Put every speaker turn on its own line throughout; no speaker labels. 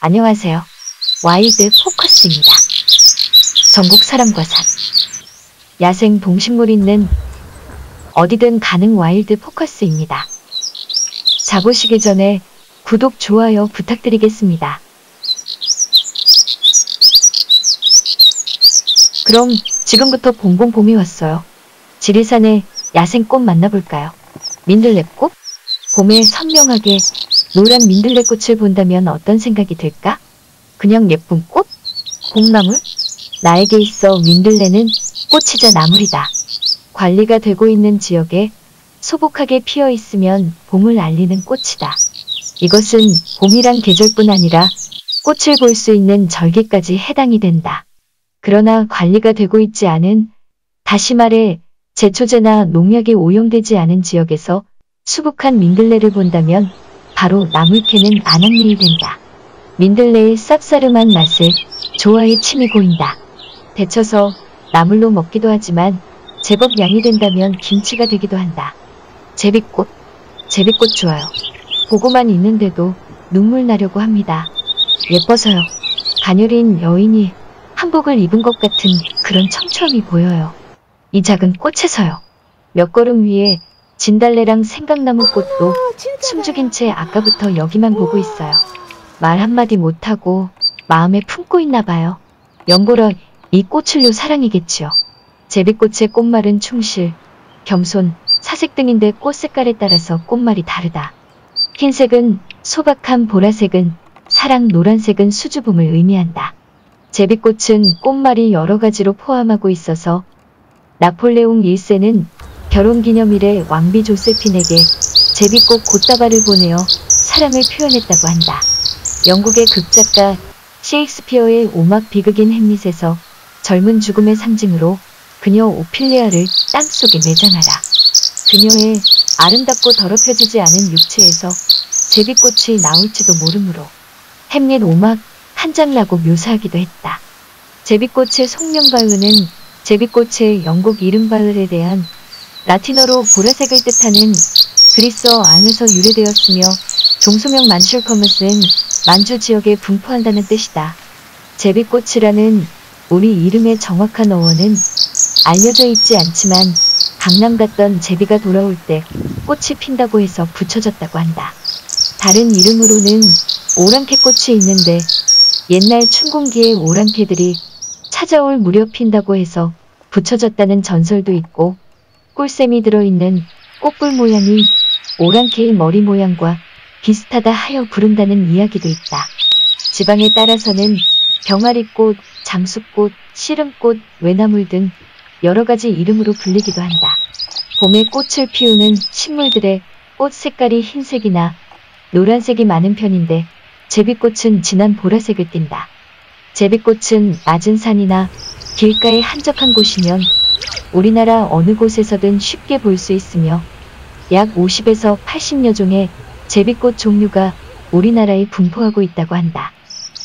안녕하세요. 와일드 포커스입니다. 전국 사람과 산, 야생 동식물 있는 어디든 가는 와일드 포커스입니다. 자보시기 전에 구독, 좋아요 부탁드리겠습니다. 그럼 지금부터 봉봉 봄이 왔어요. 지리산의 야생꽃 만나볼까요? 민들레꽃? 봄에 선명하게 노란 민들레꽃을 본다면 어떤 생각이 들까? 그냥 예쁜 꽃? 봄나물? 나에게 있어 민들레는 꽃이자 나물이다. 관리가 되고 있는 지역에 소복하게 피어 있으면 봄을 알리는 꽃이다. 이것은 봄이란 계절뿐 아니라 꽃을 볼 수 있는 절기까지 해당이 된다. 그러나 관리가 되고 있지 않은, 다시 말해 제초제나 농약이 오염되지 않은 지역에서 수북한 민들레를 본다면 바로 나물 캐는 안악일이 된다. 민들레의 쌉싸름한 맛을 좋아해 침이 고인다. 데쳐서 나물로 먹기도 하지만 제법 양이 된다면 김치가 되기도 한다. 제비꽃. 제비꽃 좋아요. 보고만 있는데도 눈물 나려고 합니다. 예뻐서요. 가녀린 여인이 한복을 입은 것 같은 그런 청초함이 보여요. 이 작은 꽃에서요. 몇 걸음 위에 진달래랑 생강나무 꽃도 숨죽인 채 아까부터 여기만 보고 있어요. 말 한마디 못하고 마음에 품고 있나 봐요. 연보라 이 꽃을요 사랑이겠지요. 제비꽃의 꽃말은 충실, 겸손, 사색 등인데 꽃 색깔에 따라서 꽃말이 다르다. 흰색은 소박함, 보라색은 사랑, 노란색은 수줍음을 의미한다. 제비꽃은 꽃말이 여러 가지로 포함하고 있어서 나폴레옹 1세는 결혼기념일에 왕비 조세핀에게 제비꽃 꽃다발을 보내어 사랑을 표현했다고 한다. 영국의 극작가 셰익스피어의 오막 비극인 햄릿에서 젊은 죽음의 상징으로 그녀 오피리아를 땅속에 매장하라. 그녀의 아름답고 더럽혀지지 않은 육체에서 제비꽃이 나올지도 모르므로 햄릿 오막 한 장라고 묘사하기도 했다. 제비꽃의 속명바흐는 제비꽃의 영국 이름 바흐에 대한 라틴어로 보라색을 뜻하는 그리스어안에서 유래되었으며 종소명 만슐커머스는 만주 지역에 분포한다는 뜻이다. 제비꽃이라는 우리 이름의 정확한 어원은 알려져 있지 않지만 강남 갔던 제비가 돌아올 때 꽃이 핀다고 해서 붙여졌다고 한다. 다른 이름으로는 오랑캐꽃이 있는데 옛날 춘공기에 오랑캐들이 찾아올 무렵 핀다고 해서 붙여졌다는 전설도 있고, 꿀샘이 들어있는 꽃불 모양이 오랑캐의 머리 모양과 비슷하다 하여 부른다는 이야기도 있다. 지방에 따라서는 병아리꽃, 장수꽃, 씨름꽃, 외나물 등 여러 가지 이름으로 불리기도 한다. 봄에 꽃을 피우는 식물들의 꽃 색깔이 흰색이나 노란색이 많은 편인데 제비꽃은 진한 보라색을 띈다. 제비꽃은 낮은 산이나 길가에 한적한 곳이면 우리나라 어느 곳에서든 쉽게 볼 수 있으며 약 50에서 80여 종의 제비꽃 종류가 우리나라에 분포하고 있다고 한다.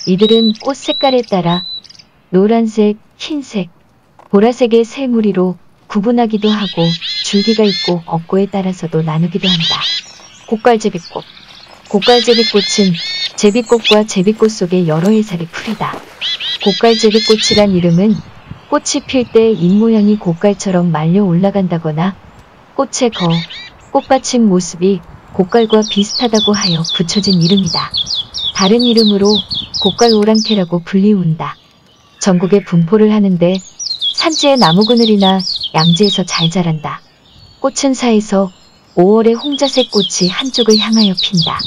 이들은 꽃 색깔에 따라 노란색, 흰색, 보라색의 세 무리로 구분하기도 하고 줄기가 있고 없고에 따라서도 나누기도 한다. 고깔제비꽃. 고깔제비꽃은 제비꽃과 제비꽃 속의 여러 해살이 풀이다. 고깔제비꽃이란 이름은 꽃이 필 때 잎모양이 고깔처럼 말려 올라간다거나 꽃의 꽃받침 모습이 고깔과 비슷하다고 하여 붙여진 이름이다. 다른 이름으로 고깔오랑캐라고 불리운다. 전국에 분포를 하는데 산지의 나무그늘이나 양지에서 잘 자란다. 꽃은 4에서 5월에 홍자색 꽃이 한쪽을 향하여 핀다.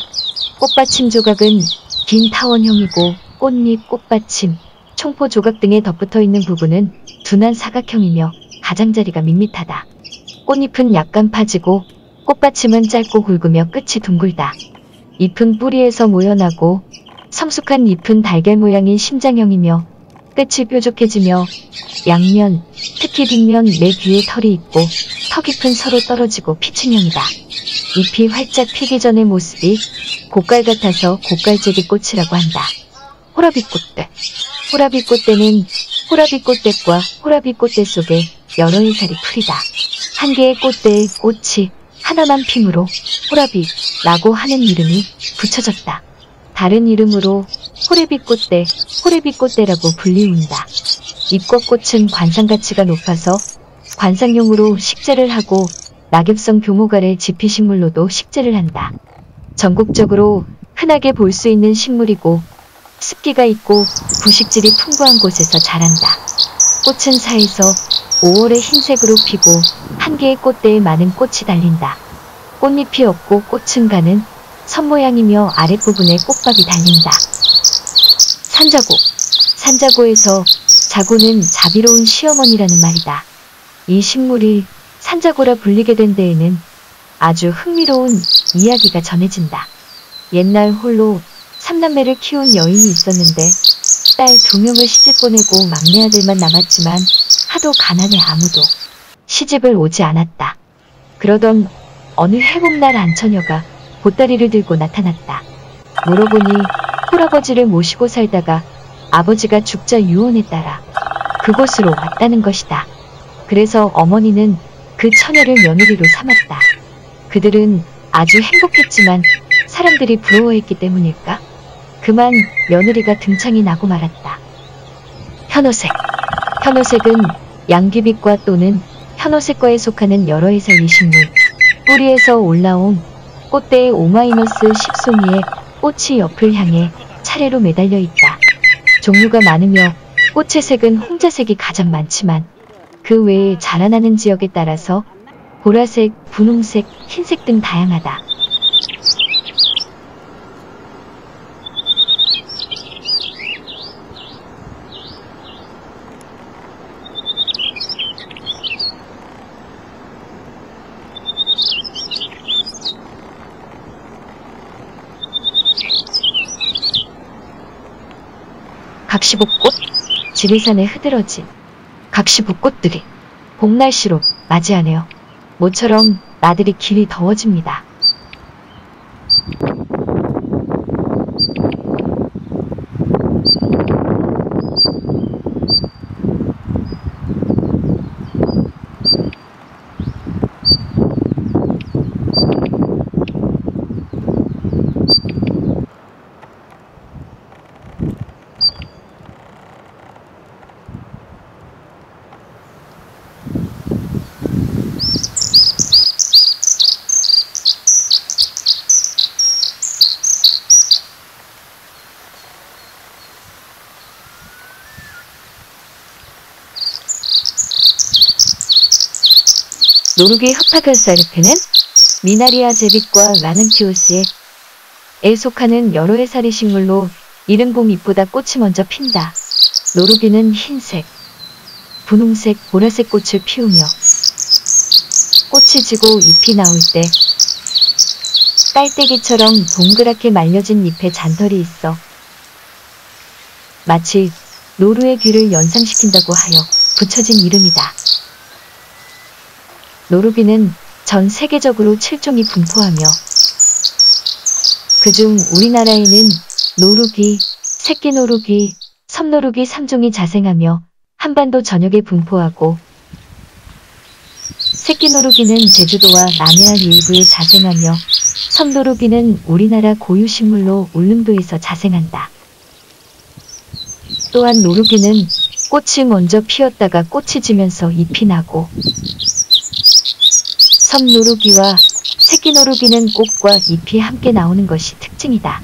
꽃받침 조각은 긴 타원형이고 꽃잎, 꽃받침, 총포 조각 등에 덧붙어 있는 부분은 둔한 사각형이며 가장자리가 밋밋하다. 꽃잎은 약간 파지고 꽃받침은 짧고 굵으며 끝이 둥글다. 잎은 뿌리에서 모여나고 성숙한 잎은 달걀 모양인 심장형이며 끝이 뾰족해지며 양면, 특히 뒷면 매 귀에 털이 있고 턱잎은 서로 떨어지고 피층형이다. 잎이 활짝 피기 전의 모습이 고깔 같아서 고깔제비꽃이라고 한다. 호라비꽃대. 호라비꽃대는 호라비꽃대과 호라비꽃대 속에 여러 해살이 풀이다. 한 개의 꽃대에 꽃이 하나만 피므로 호라비라고 하는 이름이 붙여졌다. 다른 이름으로 호레비꽃대, 호레비꽃대라고 불리운다. 잎과 꽃은 관상가치가 높아서 관상용으로 식재를 하고 낙엽성 교목아래 지피식물로도 식재를 한다. 전국적으로 흔하게 볼 수 있는 식물이고 습기가 있고 부식질이 풍부한 곳에서 자란다. 꽃은 4에서 5월에 흰색으로 피고 한 개의 꽃대에 많은 꽃이 달린다. 꽃잎이 없고 꽃은 가는 선 모양이며 아랫부분에 꽃밥이 달린다. 산자고. 산자고에서 자고는 자비로운 시어머니라는 말이다. 이 식물이 산자고라 불리게 된 데에는 아주 흥미로운 이야기가 전해진다. 옛날 홀로 3남매를 키운 여인이 있었는데 딸 2명을 시집 보내고 막내 아들만 남았지만 하도 가난해 아무도 시집을 오지 않았다. 그러던 어느 해봄날 안처녀가 보따리를 들고 나타났다. 물어보니 홀아버지를 모시고 살다가 아버지가 죽자 유언에 따라 그곳으로 왔다는 것이다. 그래서 어머니는 그 처녀를 며느리로 삼았다. 그들은 아주 행복했지만 사람들이 부러워했기 때문일까? 그만 며느리가 등창이 나고 말았다. 현호색. 현호색은 양귀빛과 또는 현호색과에 속하는 여러 해살이 식물. 뿌리에서 올라온 꽃대의 O-10송이의 꽃이 옆을 향해 차례로 매달려 있다. 종류가 많으며 꽃의 색은 홍자색이 가장 많지만 그 외에 자라나는 지역에 따라서 보라색, 분홍색, 흰색 등 다양하다. 각시복꽃, 지리산에 흐드러진 각시복꽃들이 봄날씨로 맞이하네요. 모처럼 나들이 길이 더워집니다. 노루기 흡파결사르페는 미나리아 제빛과 라는티오스에 속하는 여러 해살이 식물로 이른 봄 잎보다 꽃이 먼저 핀다. 노루기는 흰색, 분홍색, 보라색 꽃을 피우며 꽃이 지고 잎이 나올 때 깔때기처럼 동그랗게 말려진 잎에 잔털이 있어 마치 노루의 귀를 연상시킨다고 하여 붙여진 이름이다. 노루기는 전 세계적으로 7종이 분포하며 그중 우리나라에는 노루기, 새끼노루기, 섬노루기 3종이 자생하며 한반도 전역에 분포하고 새끼노루기는 제주도와 남해안 일부에 자생하며 섬노루기는 우리나라 고유식물로 울릉도에서 자생한다. 또한 노루기는 꽃이 먼저 피었다가 꽃이 지면서 잎이 나고 섬노루기와 새끼노루기는 꽃과 잎이 함께 나오는 것이 특징이다.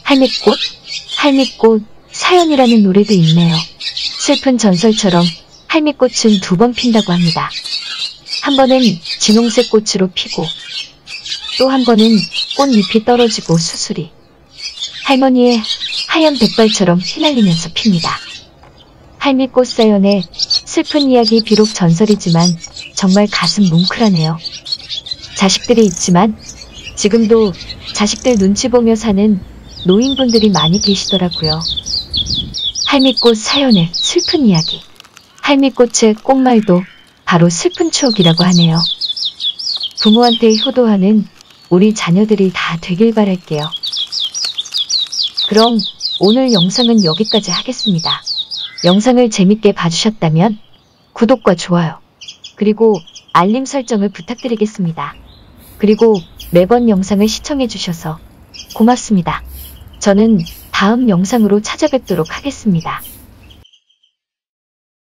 할미꽃, 할미꽃, 사연이라는 노래도 있네요. 슬픈 전설처럼 할미꽃은 2번 핀다고 합니다. 한 번은 진홍색 꽃으로 피고 또 한 번은 꽃잎이 떨어지고 수술이 할머니의 하얀 백발처럼 휘날리면서 핍니다. 할미꽃 사연에 슬픈 이야기 비록 전설이지만 정말 가슴 뭉클하네요. 자식들이 있지만 지금도 자식들 눈치 보며 사는 노인분들이 많이 계시더라고요. 할미꽃 사연의 슬픈 이야기. 할미꽃의 꽃말도 바로 슬픈 추억이라고 하네요. 부모한테 효도하는 우리 자녀들이 다 되길 바랄게요. 그럼 오늘 영상은 여기까지 하겠습니다. 영상을 재밌게 봐주셨다면 구독과 좋아요, 그리고 알림 설정을 부탁드리겠습니다. 그리고 매번 영상을 시청해주셔서 고맙습니다. 저는 다음 영상으로 찾아뵙도록 하겠습니다.